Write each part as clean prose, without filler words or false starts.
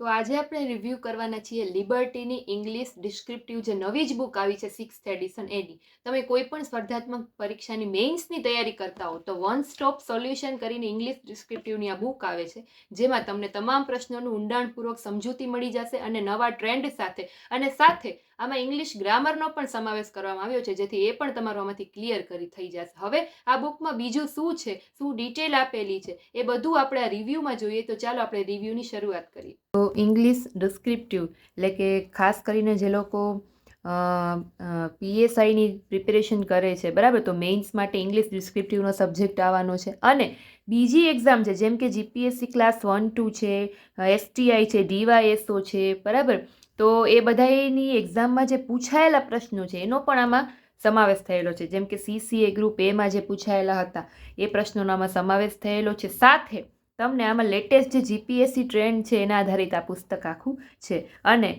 તો આજે આપણે રિવ્યૂ કરવાના છીએ લિબર્ટીની ઇંગ્લિશ ડિસ્ક્રિપ્ટિવ જે નવી જ બુક આવી છે 6th એડિશન એની. તમે કોઈ પણ સ્પર્ધાત્મક પરીક્ષાની મેઇન્સની તૈયારી કરતા હો તો વન સ્ટોપ સોલ્યુશન કરીને ઇંગ્લિશ ડિસ્ક્રિપ્ટિવની આ બુક આવે છે, જેમાં તમને તમામ પ્રશ્નોનું ઊંડાણપૂર્વક સમજૂતી મળી જશે અને નવા ટ્રેન્ડ સાથે આમાં ઇંગ્લિશ ગ્રામરનો પણ સમાવેશ કરવામાં આવ્યો છે, જેથી એ પણ તમારું આમાંથી ક્લિયર થઈ જશે. હવે આ બુકમાં બીજું શું છે, શું ડિટેલ આપેલી છે, એ બધું આપણે આ રિવ્યૂમાં જોઈએ. તો ચાલો આપણે રિવ્યૂની શરૂઆત કરીએ. તો ઇંગ્લિશ ડિસ્ક્રિપ્ટિવ એટલે કે ખાસ કરીને જે લોકો PSIની પ્રિપેરેશન કરે છે, બરાબર, તો મેઇન્સ માટે ઇંગ્લિશ ડિસ્ક્રિપ્ટિવનો સબ્જેક્ટ આવવાનો છે. અને બીજી એક્ઝામ છે, જેમ કે GPSC ક્લાસ 1-2 છે, STI છે, DYSO છે, બરાબર, તો એ બધાની એક્ઝામમાં જે પૂછાયેલા પ્રશ્નો છે એનો પણ આમાં સમાવેશ થયેલો છે. જેમ કે CCA ગ્રુપ એમાં જે પૂછાયેલા હતા એ પ્રશ્નોનો આમાં સમાવેશ થયેલો છે. સાથે તમને આમાં લેટેસ્ટ જે GPSC ટ્રેન્ડ છે એના આધારિત આ પુસ્તક આખું છે. અને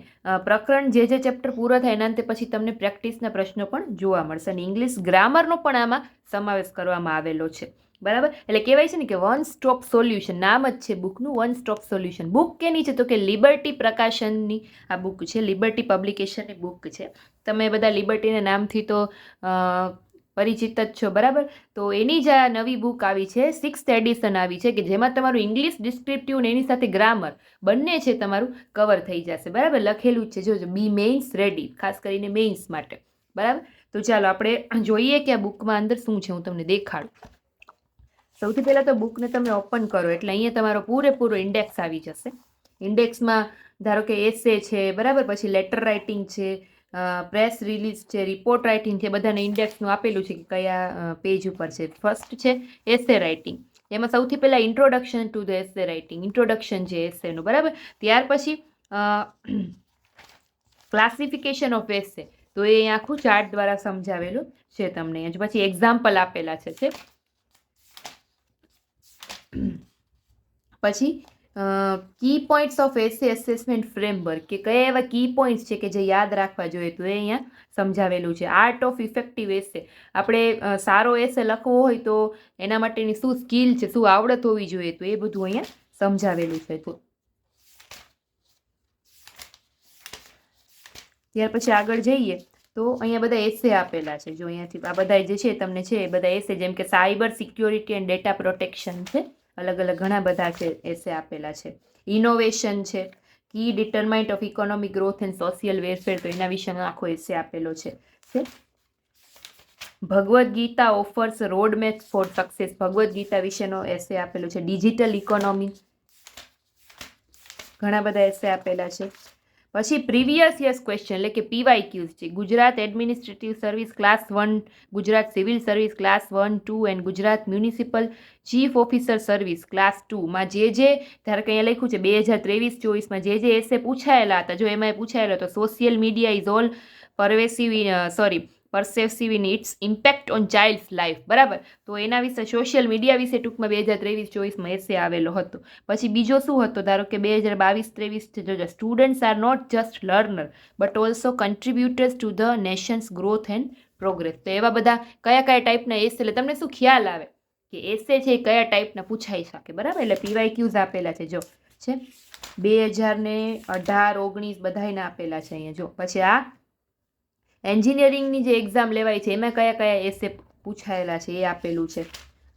પ્રકરણ જે ચેપ્ટર પૂરો થાય એના અંતે પછી તમને પ્રેક્ટિસના પ્રશ્નો પણ જોવા મળશે. અને ઇંગ્લિશ ગ્રામરનો પણ આમાં સમાવેશ કરવામાં આવેલો છે, બરાબર. એટલે કહેવાય છે ને કે વન સ્ટોપ સોલ્યુશન, નામ જ છે બુકનું, વન સ્ટોપ સોલ્યુશન. બુક કેની છે તો કે લિબર્ટી પ્રકાશનની આ બુક છે, લિબર્ટી પબ્લિકેશનની બુક છે. તમે બધા લિબર્ટીના નામથી તો પરિચિત જ છો, બરાબર. તો એની જ આ નવી બુક આવી છે, 6th એડિશન આવી છે, કે જેમાં તમારું ઇંગ્લિશ ડિસ્ક્રિપ્ટિવ ને એની સાથે ગ્રામર બંને છે તમારું કવર થઈ જશે, બરાબર. લખેલું જ છે, જોજો, બી મેઇન્સ રેડી, ખાસ કરીને મેઇન્સ માટે, બરાબર. તો ચાલો આપણે જોઈએ કે આ બુકમાં અંદર શું છે, હું તમને દેખાડું. સૌથી પહેલાં તો બુકને તમે ઓપન કરો એટલે અહીંયા તમારો પૂરેપૂરો ઇન્ડેક્સ આવી જશે. ઇન્ડેક્સમાં ધારો કે એસે છે, બરાબર, પછી લેટર રાઇટિંગ છે, પ્રેસ રિલીઝ છે, રિપોર્ટ રાઇટિંગ છે, બધાને ઇન્ડેક્સનું આપેલું છે કે કયા પેજ ઉપર છે. ફર્સ્ટ છે એસે રાઇટિંગ, એમાં સૌથી પહેલાં introduction to the essay writing, introduction છે એસેનું, બરાબર. ત્યાર પછી ક્લાસિફિકેશન ઓફ એસે, તો એ આખું ચાર્ટ દ્વારા સમજાવેલું છે તમને. પછી એક્ઝામ્પલ આપેલા છે. પછી key points of essay assessment framework, કે કયા એવા કી પોઈન્ટ્સ છે કે જે યાદ રાખવા જોઈએ, તો એ અહીંયા સમજાવેલું છે. આર્ટ ઓફ ઇફેક્ટિવ એસે, આપણે સારો એસે લખવો હોય તો એના માટેની શું સ્કિલ છે, શું આવડત હોવી જોઈએ, તો એ બધું અહીંયા સમજાવેલું છે. તો ત્યાર પછી આગળ જઈએ તો અહીંયા બધા એસે આપેલા છે. જો અહીંયાથી આ બધા જે છે તમને છે એ બધા એસે, જેમ કે cyber security and data protection છે, અલગ અલગ ઘણા બધા છે એસે આપેલા છે. ઇનોવેશન છે, key determinant of economic growth and social welfare, તો એના વિશેનો આખો એસે આપેલો છે. Bhagavad Gita offers road map for success, Bhagavad Gita વિશેનો એસે આપેલો છે. ડિજિટલ ઇકોનોમી, ઘણા બધા એસે આપેલા છે. પછી પ્રીવિયસ યર્સ ક્વેશ્ચન એટલે કે PYQs છે. Gujarat administrative service class 1, Gujarat civil service class 1, 2 and Gujarat municipal chief officer service class 2 માં જે ધારો કે અહીંયા લખ્યું છે 2023-24માં જે એસે પૂછાયેલા હતા, જો એમાં પૂછાયેલો હતો social media is all pervasive in its impact on child's life, બરાબર. તો એના વિશે સોશિયલ મીડિયા વિશે ટૂંકમાં 2023-24માં એસે આવેલો હતો. પછી બીજો શું હતો, ધારો કે 2022-23 students are not just learner but also contributors to the nation's growth and progress. તો એવા બધા કયા ટાઈપના એસે, એટલે તમને શું ખ્યાલ આવે કે એસે છે એ કયા ટાઈપના પૂછાઈ શકે, બરાબર. એટલે PYQs આપેલા છે, જો છે 2018-19 બધાયના આપેલા છે અહીંયા. જો પછી આ એન્જિનિયરિંગની જે એક્ઝામ લેવાય છે એમાં કયા એસે પૂછાયેલા છે એ આપેલું છે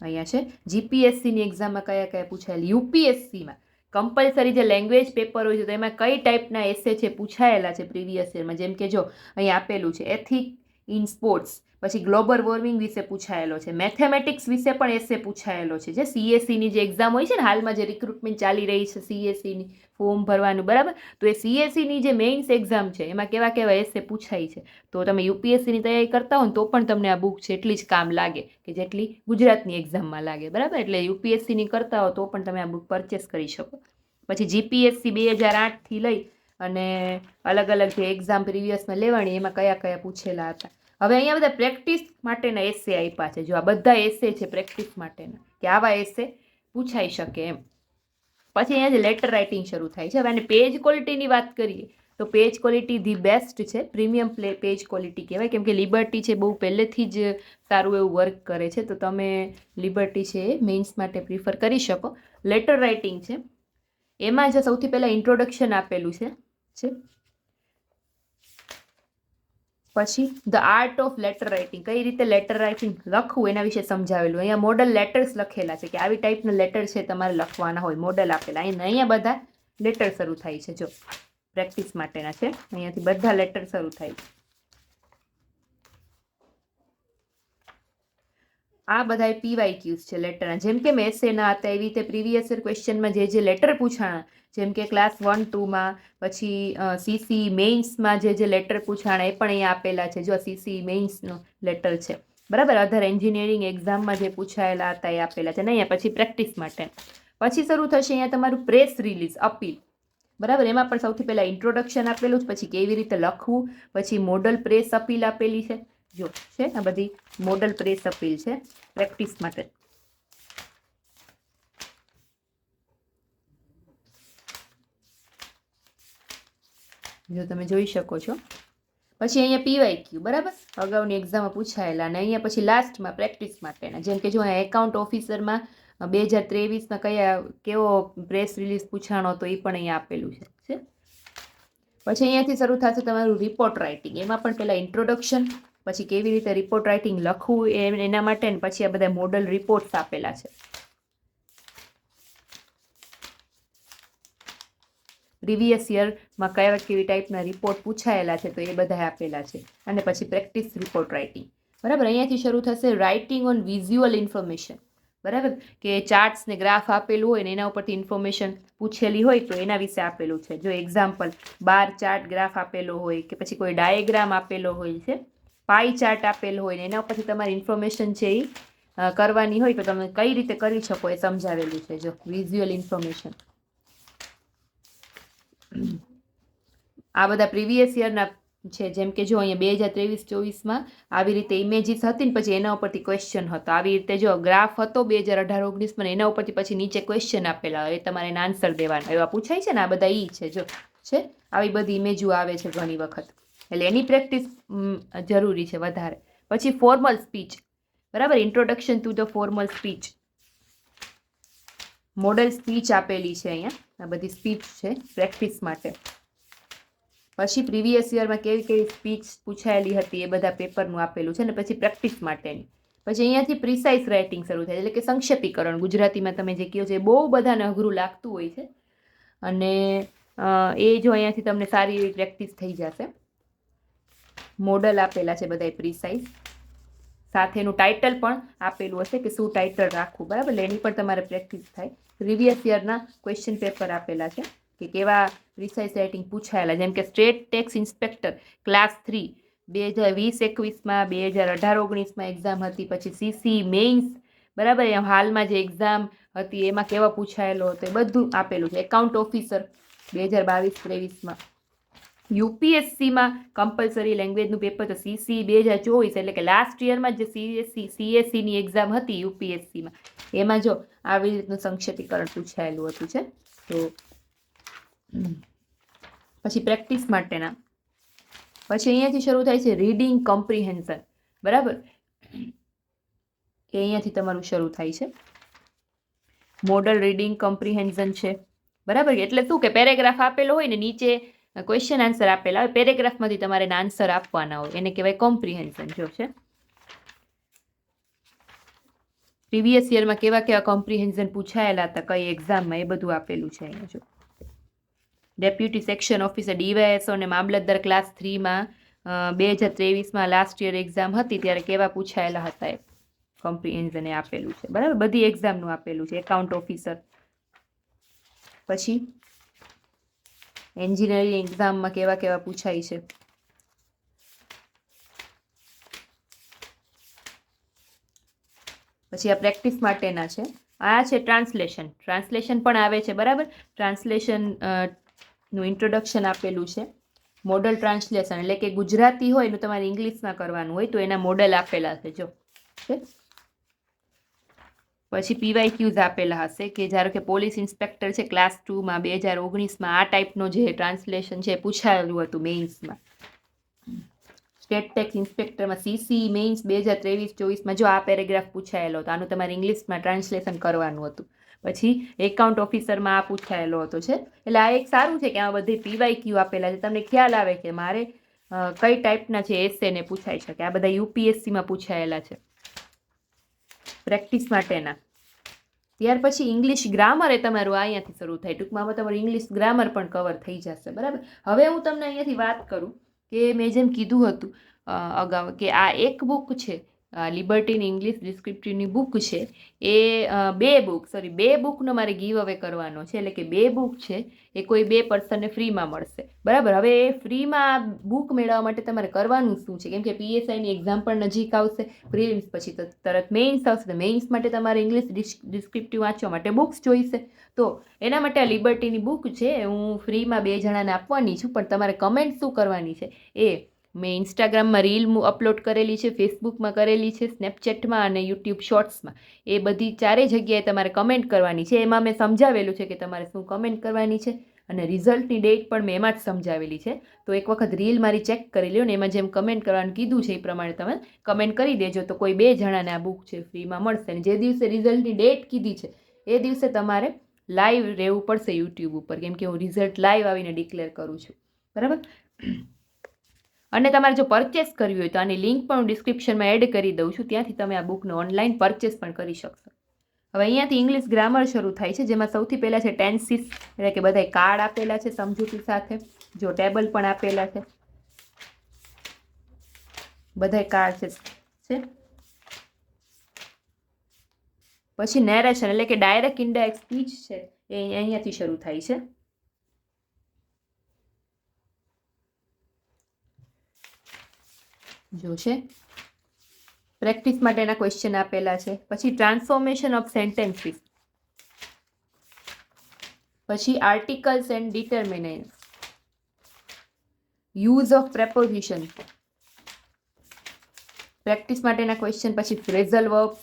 અહીંયા છે. GPSCની એક્ઝામમાં કયા પૂછાયેલા, UPSCમાં કમ્પલસરી જે લેંગ્વેજ પેપર હોય છે તો એમાં કઈ ટાઈપના એસે છે પૂછાયેલા છે પ્રીવિયસ યરમાં. જેમ કે જો અહીંયા આપેલું છે એથિક ઇન સ્પોર્ટ્સ, પછી ગ્લોબલ વોર્મિંગ વિશે પૂછાયેલો છે, મેથેમેટિક્સ વિશે પણ એસે પૂછાયેલો છે. જે CSEની જે એક્ઝામ હોય છે ને, હાલમાં જે રિક્રુટમેન્ટ ચાલી રહી છે CSEની ફોર્મ ભરવાનું, બરાબર, તો એ CSEની જે મેઇન્સ એક્ઝામ છે એમાં કેવા એસે પૂછાય છે. તો તમે UPSCની તૈયારી કરતા હો ને તો પણ તમને આ બુક છે એટલી જ કામ લાગે કે જેટલી ગુજરાતની એક્ઝામમાં લાગે, બરાબર. એટલે UPSCની કરતા હો તો પણ તમે આ બુક પરચેસ કરી શકો. પછી GPSC 2008થી લઈ અને અલગ જે એક્ઝામ પ્રીવિયસમાં લેવાની એમાં કયા પૂછેલા હતા. હવે અહીંયા બધા પ્રેક્ટિસ માટેના એસે આપ્યા છે. જો આ બધા એસે છે પ્રેક્ટિસ માટેના, કે આવા એસે પૂછાઈ શકે એમ. પછી અહીંયા જે લેટર રાઇટિંગ શરૂ થાય છે. હવે આને પેજ ક્વોલિટીની વાત કરીએ તો પેજ ક્વોલિટી ધી બેસ્ટ છે, પ્રીમિયમ પેજ ક્વોલિટી કહેવાય, કેમ કે લિબર્ટી છે બહુ પહેલેથી જ સારું એવું વર્ક કરે છે, તો તમે લિબર્ટી છે એ મેઇન્સ માટે પ્રિફર કરી શકો. લેટર રાઇટિંગ છે એમાં જો સૌથી પહેલાં ઇન્ટ્રોડક્શન આપેલું છે પછી the art of letter writing, કઈ રીતે લેટર રાઇટિંગ લખવું એના વિશે સમજાવેલું. અહીંયા મોડલ લેટર્સ લખેલા છે કે આવી ટાઈપના લેટર છે તમારે લખવાના હોય, મોડલ આપેલા. અહીંયા બધા લેટર શરૂ થાય છે, જો પ્રેક્ટિસ માટેના છે, અહીંયાથી બધા લેટર શરૂ થાય છે. આ બધા PYQs છે લેટરના. જેમ કે એસેના હતા એવી રીતે પ્રીવિયસ યર ક્વેશ્ચનમાં જે લેટર પૂછાણા, જેમ કે ક્લાસ 1, 2માં, પછી CC મેઇન્સમાં જે લેટર પૂછાણા એ પણ અહીંયા આપેલા છે. જો CC મેઇન્સનો લેટર છે, બરાબર. અધર એન્જિનિયરિંગ એક્ઝામમાં જે પૂછાયેલા હતા એ આપેલા છે ને. અહીંયા પછી પ્રેક્ટિસ માટે પછી શરૂ થશે અહીંયા તમારું પ્રેસ રિલીઝ અપીલ, બરાબર. એમાં પણ સૌથી પહેલાં ઇન્ટ્રોડક્શન આપેલું છે, પછી કેવી રીતે લખવું, પછી મોડલ પ્રેસ અપીલ આપેલી છે. જો છે આ બધી મોડલ પ્રેસ અપીલ છે પ્રેક્ટિસ માટે. જો તમે જોઈ શકો છો. પછી અહીંયા PYQ, બરાબર, અગાઉની એક્ઝામમાં પૂછાયેલા. અને અહીંયા પછી લાસ્ટમાં પ્રેક્ટિસ માટેના, જેમ કે જો અહીંયા એકાઉન્ટ ઓફિસરમાં 2023માં કેવો પ્રેસ રિલીઝ પૂછાણો તો એ પણ અહીંયા આપેલું છે. પછી અહીંયાથી શરૂ થશે તમારું રિપોર્ટ રાઇટિંગ. એમાં પણ પહેલાં ઇન્ટ્રોડક્શન, પછી કેવી રીતે રિપોર્ટ રાઇટિંગ લખવું એના માટે, ને પછી આ બધા મોડલ રિપોર્ટ્સ આપેલા છે. પ્રીવિયસ યરમાં કેવી ટાઈપના રિપોર્ટ પૂછાયેલા છે તો એ બધા આપેલા છે. અને પછી પ્રેક્ટિસ રિપોર્ટ રાઇટિંગ, બરાબર. અહીંયાથી શરૂ થશે રાઇટિંગ ઓન વિઝ્યુઅલ ઇન્ફોર્મેશન, બરાબર, કે ચાર્ટ્સ ને ગ્રાફ આપેલું હોય ને એના ઉપરથી ઇન્ફોર્મેશન પૂછેલી હોય તો એના વિશે આપેલું છે. જો એક્ઝામ્પલ બાર ચાર્ટ ગ્રાફ આપેલો હોય કે પછી કોઈ ડાયાગ્રામ આપેલો હોય છે, પાઈ ચાર્ટ આપેલો હોય ને એના ઉપરથી તમારી ઇન્ફોર્મેશન છે એ કરવાની હોય તો તમે કઈ રીતે કરી શકો એ સમજાવેલું છે. જો વિઝ્યુઅલ ઇન્ફોર્મેશન. આ બધા પ્રીવિયસ યરના છે, જેમ કે જો અહીંયા 2023-24માં આવી રીતે ઇમેજીસ હતી ને પછી એના ઉપરથી ક્વેશ્ચન હતો. આવી રીતે જો ગ્રાફ હતો 2018-19માં, એના ઉપરથી પછી નીચે ક્વેશ્ચન આપેલા હોય, તમારે એના આન્સર દેવાના. એવા પૂછાય છે ને, આ બધા છે. જો છે આવી બધી ઇમેજો આવે છે ઘણી વખત, એટલે એની પ્રેક્ટિસ જરૂરી છે વધારે. પછી ફોર્મલ સ્પીચ, બરાબર, introduction to the formal speech, model speech આપેલી છે અહીંયા. આ બધી સ્પીચ છે પ્રેક્ટિસ માટે. પછી પ્રીવિયસ યરમાં કેવી કેવી સ્પીચ પૂછાયેલી હતી એ બધા પેપરનું આપેલું છે. ને પછી પ્રેક્ટિસ માટેની. પછી અહીંયાથી પ્રિસાઇઝ રાઇટિંગ શરૂ થાય, એટલે કે સંક્ષેપીકરણ. ગુજરાતીમાં તમે જે કહો છો એ બહુ બધાને અઘરું લાગતું હોય છે, અને એ જો અહીંયાથી તમને સારી એવી પ્રેક્ટિસ થઈ જશે. મોડલ આપેલા છે બધા પ્રિસાઇઝ, સાથેનું ટાઇટલ પણ આપેલું હશે કે શું ટાઇટલ રાખવું, બરાબર. એની પણ તમારે પ્રેક્ટિસ થાય. પ્રીવિયસ યરના ક્વેશ્ચન પેપર આપેલા છે કે કેવા પ્રિસાઇઝ રાઇટિંગ પૂછાયેલા, જેમ કે સ્ટેટ ટેક્સ ઇન્સ્પેક્ટર ક્લાસ 3 2020-21માં, 2018-19માં એક્ઝામ હતી. પછી CC મેઇન્સ, બરાબર, હાલમાં જે એક્ઝામ હતી એમાં કેવા પૂછાયેલો હતો એ બધું આપેલું છે. એકાઉન્ટ ઓફિસર 2022-23માં. UPSCમાં કમ્પલસરી લેંગ્વેજનું પેપર તો CC 2024, એટલે કે લાસ્ટ યરમાં જે CSCની એક્ઝામ હતી UPSCમાં, એમાં જો આવી રીતનું સંક્ષેપીકરણ પૂછાયેલું હતું છે. તો પછી પ્રેક્ટિસ માટેના પછી અહીંયાથી શરૂ થાય છે રીડિંગ કોમ્પ્રિહેન્શન, બરાબર, એ અહીંયાથી તમારું શરૂ થાય છે. મોડલ રીડિંગ કોમ્પ્રિહેન્શન છે, બરાબર. એટલે શું કે પેરેગ્રાફ આપેલો હોય ને નીચે ક્વેશ્ચન આન્સર આપેલા હોય, પેરેગ્રાફમાંથી તમારે આન્સર આપવાના હોય, એને કહેવાય કોમ્પ્રિહેન્શન. જો છે પ્રીવિયસ યરમાં કેવા કેવા કોમ્પ્રિહેન્શન પૂછાયેલા હતા કઈ એક્ઝામમાં એ બધું આપેલું છે અહીંયા. જો ડેપ્યુટી સેક્શન ઓફિસર DYSO અને મામલતદાર ક્લાસ 3માં 2023માં લાસ્ટ યર એક્ઝામ હતી ત્યારે કેવા પૂછાયેલા હતા એ કોમ્પ્રિહેન્શન એ આપેલું છે, બરાબર. બધી એક્ઝામનું આપેલું છે. Account officer. પછી એન્જિનિયરિંગ એક્ઝામમાં કેવા કેવા પૂછાય છે. પછી આ પ્રેક્ટિસ માટેના છે. આ છે ટ્રાન્સલેશન. ટ્રાન્સલેશન પણ આવે છે, બરાબર. ટ્રાન્સલેશન નું ઇન્ટ્રોડક્શન આપેલું છે. મોડલ ટ્રાન્સલેશન એટલે કે ગુજરાતી હોય ને તમારે ઇંગ્લિશમાં કરવાનું હોય તો એના મોડલ આપેલા છે. જો પછી PYQs આપેલા હશે કે ધારો કે પોલીસ ઇન્સ્પેક્ટર છે ક્લાસ 2માં 2019માં, આ ટાઈપનો જે ટ્રાન્સલેશન છે પૂછાયેલું હતું મેઇન્સમાં. સ્ટેટ ટેક્સ ઇન્સ્પેક્ટરમાં CC મેઇન્સ 2023-24માં જો આ પેરેગ્રાફ પૂછાયેલો હતો, આનું તમારે ઇંગ્લિશમાં ટ્રાન્સલેશન કરવાનું હતું. પછી એકાઉન્ટ ઓફિસરમાં આ પૂછાયેલો હતો છે. એટલે આ એક સારું છે કે આ બધે PYQ આપેલા છે, તમને ખ્યાલ આવે કે મારે કઈ ટાઈપના છે એસે ને પૂછાઈ શકે. આ બધા UPSCમાં પૂછાયેલા છે પ્રેક્ટિસ માટેના. ત્યાર પછી ઇંગ્લિશ ગ્રામર એ તમારું અહીંયાથી શરૂ થાય. ટૂંકમાં તમારું ઇંગ્લિશ ગ્રામર પણ કવર થઈ જશે. બરાબર. હવે હું તમને અહીંયાથી વાત કરું કે મેં જેમ કીધું હતું અગાઉ કે આ એક બુક છે, લિબર્ટીની ઇંગ્લિશ ડિસ્ક્રિપ્ટિવની બુક છે, એ બે બુકનો મારે ગીવ અવે કરવાનો છે. એટલે કે 2 બુક છે એ કોઈ 2 પર્સનને ફ્રીમાં મળશે. બરાબર. હવે એ ફ્રીમાં બુક મેળવવા માટે તમારે કરવાનું શું છે, કેમ કે PSIની એક્ઝામ પણ નજીક આવશે, પ્રિલિમ્સ પછી તો તરત મેઇન્સ આવશે. મેઇન્સ માટે તમારે ઇંગ્લિશ ડિસ્ક્રિપ્ટિવ વાંચવા માટે બુક્સ જોઈશે. તો એના માટે આ લિબર્ટીની બુક છે હું ફ્રીમાં 2 જણાને આપવાની છું. પણ તમારે કમેન્ટ શું કરવાની છે એ મેં ઇન્સ્ટાગ્રામમાં રીલ અપલોડ કરેલી છે, ફેસબુકમાં કરેલી છે, સ્નેપચેટમાં અને યુટ્યુબ શોર્ટ્સમાં. એ બધી 4 જગ્યાએ તમારે કમેન્ટ કરવાની છે. એમાં મેં સમજાવેલું છે કે તમારે શું કમેન્ટ કરવાની છે અને રિઝલ્ટની ડેટ પણ મેં એમાં જ સમજાવેલી છે. તો એક વખત રીલ મારી ચેક કરી લ્યો ને એમાં જેમ કમેન્ટ કરવાનું કીધું છે એ પ્રમાણે તમે કમેન્ટ કરી દેજો. તો કોઈ 2 જણાને આ બુક છે ફ્રીમાં મળશે. અને જે દિવસે રિઝલ્ટની ડેટ કીધી છે એ દિવસે તમારે લાઈવ રહેવું પડશે યુટ્યુબ ઉપર, કેમ કે હું રિઝલ્ટ લાઈવ આવીને ડિક્લેર કરું છું. બરાબર. અને તમારે જો પરચેસ કરવી હોય તો આની લિંક પણ હું ડિસ્ક્રિપ્શનમાં એડ કરી દઉં છું, ત્યાંથી તમે આ બુકનો ઓનલાઈન પરચેસ પણ કરી શકશો. હવે અહીંયાથી ઇંગ્લિશ ગ્રામર શરૂ થાય છે, જેમાં સૌથી પહેલાં છે ટેન્સીસ, એટલે કે બધાય કાર્ડ આપેલા છે સમજૂતી સાથે, જો ટેબલ પણ આપેલા છે, બધાય કાર્ડ છે. પછી નેરેશન એટલે કે ડાયરેક્ટ ઇનડાયરેક્ટ સ્પીચ છે એ અહીંયાથી શરૂ થાય છે. જો છે પ્રેક્ટિસ માટેના ક્વેશ્ચન આપેલા છે. પછી ટ્રાન્સફોર્મેશન ઓફ સેન્ટેન્સીસ, પછી articles and determinants, use of preposition, practice માટેના ક્વેશ્ચન. પછી phrasal verbs,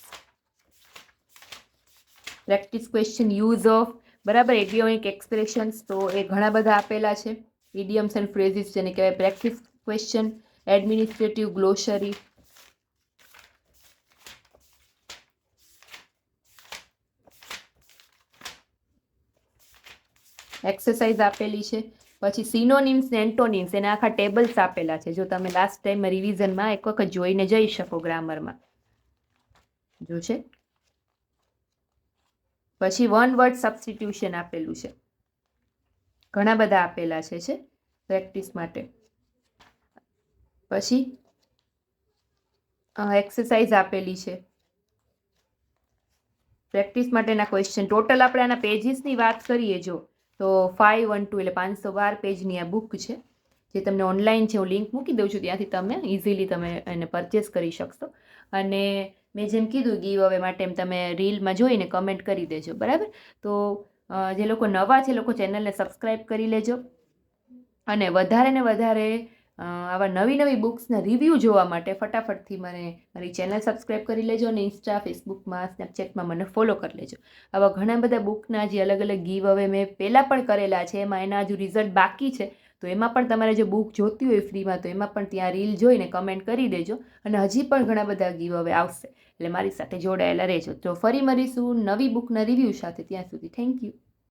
practice question use of, બરાબર, ઇડિયોમિક એક્સપ્રેશન્સ, તો એ ઘણા બધા આપેલા છે. ઇડિયમ્સ એન્ડ ફ્રેઝિસ જેને કહેવાય પ્રેક્ટિસ ક્વેશ્ચન. એડમિનિસ્ટ્રેટિવ ગ્લોસરી, એક્સરસાઇઝ આપેલી છે. પછી સિનોનિમ્સ ને એન્ટોનિમ્સ એના આખા ટેબલ્સ આપેલા છે. જો તમે લાસ્ટ ટાઈમ રિવિઝનમાં એક વખત જોઈને જઈ શકો ગ્રામરમાં. જો છે. પછી વન વર્ડ સબસ્ટિટ્યુશન આપેલું છે. ઘણા બધા આપેલા છે પ્રેક્ટિસ માટે. પછી એક્સરસાઇઝ આપેલી છે, પ્રેક્ટિસ માટેના ક્વેશ્ચન. ટોટલ આપણે આના પેજીસની વાત કરીએ જો તો 512 એટલે 512 પેજની આ બુક છે, જે તમને ઓનલાઈન છે. હું લિંક મૂકી દઉં છું, ત્યાંથી તમે ઇઝીલી તમે એને પરચેસ કરી શકશો. અને મેં જેમ કીધું ગીવ અવે માટે એમ તમે રીલમાં જોઈને કમેન્ટ કરી દેજો. બરાબર. તો જે લોકો નવા છે એ લોકો ચેનલને સબસ્ક્રાઈબ કરી લેજો. અને વધારે ને વધારે આવા નવી બુક્સના રિવ્યૂ જોવા માટે ફટાફટથી મારી ચેનલ સબસ્ક્રાઈબ કરી લેજો અને ઇન્સ્ટા, ફેસબુકમાં, સ્નેપચેટમાં મને ફોલો કરી લેજો. આવા ઘણા બધા બુકના જે અલગ અલગ ગીવ અવે મેં પહેલાં પણ કરેલા છે, એમાં એના હજુ રિઝલ્ટ બાકી છે. તો એમાં પણ તમારે જો બુક જોતી હોય ફ્રીમાં તો એમાં પણ ત્યાં રીલ જોઈને કમેન્ટ કરી દેજો. અને હજી પણ ઘણા બધા ગીવ અવે આવશે, એટલે મારી સાથે જોડાયેલા રહેજો. તો ફરી મળીશું નવી બુકના રિવ્યૂ સાથે. ત્યાં સુધી થેન્ક યુ.